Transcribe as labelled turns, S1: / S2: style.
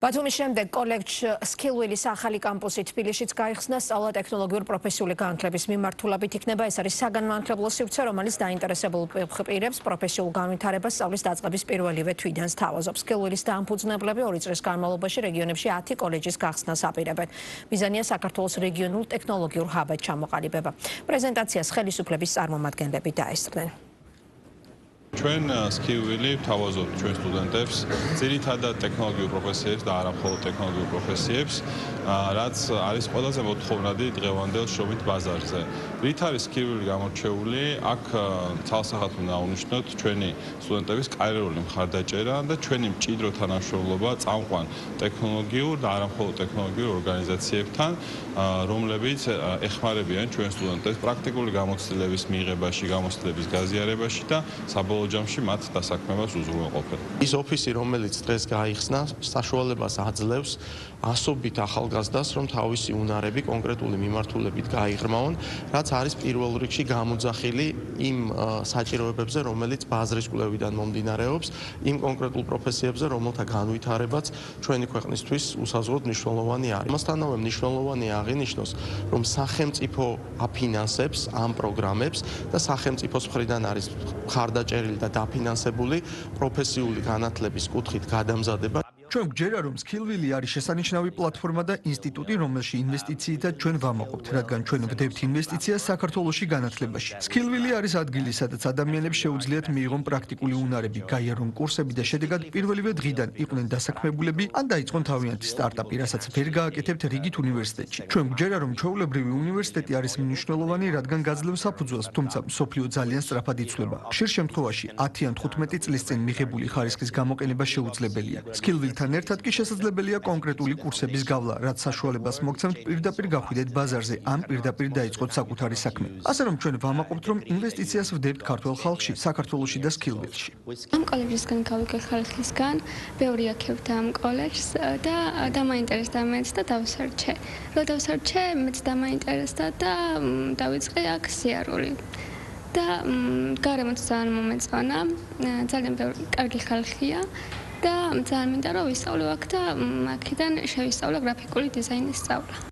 S1: ბათუმის შემდეგ კოლეჯ სკილვილის ახალი კამპუსი თბილისშიც გაიხსნა სწავლა ტექნოლოგიურ პროფესიული განათლების მიმართულებით იქნება ეს არის საგანმანათლებლო სივრცე რომელიც დაინტერესებულ პირებს პროფესიულ განვითარებას სწავლის დაწყების პირველივე თვიდან სთავაზობს სკილვილის დამფუძნებლები 2 წლის განმავლობაში რეგიონებში 10 კოლეჯის გახსნას აპირებენ მიზანია საქართველოს რეგიონულ ტექნოლოგიურ ჰაბად ჩამოყალიბება პრეზენტაციას ხელისუფლების წარმომადგენლები დაესწრნენ
S2: ჩვენ სკილვილი ვთავაზობთ ჩვენ სტუდენტებს ძირითადად ტექნოლოგიურ პროფესიებს და არა მხოლოდ ტექნოლოგიურ პროფესიებს რაც არის ყველაზე მოთხოვნადი დღევანდელ შრომით ბაზარზე. რით არის სკილვილი გამორჩეული? აქ თვალსახად უნდა აღვნიშნოთ ჩვენი სტუდენტების კარიერული მხარდაჭერა და ჩვენი მჭიდრო თანამშრომლობა წამყვან ტექნოლოგიურ და არა მხოლოდ ტექნოლოგიურ ორგანიზაციებთან, რომლებიც ეხმარებიან ჩვენ სტუდენტებს პრაქტიკული გამოცდილების მიღებაში, გამოცდილების გაზიარებაში და საბოლოო ჯამში მათ დასაქმებას უზრუნველყოფენ.
S3: ის ოფისი, რომელიც დღეს გაიხსნა, საშუალებას აძლევს ასობით ახალგაზრდას, რომ თავისი უნარები კონკრეტული მიმართულებით გაიღრმავონ, რაც არის პირველ რიგში გამოძახილი იმ საჭიროებებზე, რომელიც ბაზრის კვლევიდან მომდინარეობს, იმ კონკრეტულ პროფესიებზე, რომელთა განვითარებაც ჩვენი ქვეყნისთვის უსაზღვროდ მნიშვნელოვანი არის. ამასთანავე მნიშვნელოვანი აღინიშნოს, რომ სახელმწიფო აფინანსებს ამ პროგრამებს და სახელმწიფოს მხრიდან არის მხარდაჭერილი და დაფინანსებული პროფესიული განათლების კუთხით გადამზადება.
S4: ჩვენ გვჯერა რომ სკილვილი არის შესანიშნავი პლატფორმა და ინსტიტუტი, რომელში ინვესტიციითაც ჩვენ ვამაყობთ, რადგან ჩვენ ვდებთ ინვესტიციას საქართველოში განათლებაში. სკილვილი არის ადგილი, სადაც ადამიანებს შეუძლიათ მიიღონ პრაქტიკული უნარები, გაიარონ კურსები და შედეგად პირველივე დღიდან იყვნენ დასაქმებულები, ან დაიწყონ თავიანთი სტარტაპი, რასაც ვერ გააკეთებთ რიგით უნივერსიტეტში. ჩვენ გვჯერა რომ ჩვეულებრივი უნივერსიტეტი არის მნიშვნელოვანი, რადგან გაძლევს საფუძველს, თუმცა მსოფლიო ძალიან სწრაფად იცვლება. ხშირ შემთხვევაში 10 ან 15 წლის წინ მიღებული ხარისხის გამოყენება შეუძლებელია. სკილვილთან ერთად კი შესაძლებელია კონკრეტული კურსების გავლა, რაც საშუალებას მოგცემთ პირდაპირ გახვიდეთ ბაზარზე, ან პირდაპირ დაიწყოთ საკუთარი საქმე. ასე რომ ჩვენ ვამაყობთ, რომ ინვესტიციას ვდებთ ქართველ ხალხში, საქართველოში და სკილვილში.
S5: ამ კოლეჯისგან გავიგე ხალხისგან, ბევრი აქებთ ამ კოლეჯს და დამაინტერესდა მეც და დავსარჩე. რო დავსარჩე, მეც დამაინტერესდა და დავიწყე აქ სიარული. და გარემოც ძალიან მომეწონა, ძალიან ბევრი კარგი ხალხია. და ძალიან მინდა რომ ვისწავლო აქ და აქედან შევისწავლო გრაფიკული დიზაინის სწავლა.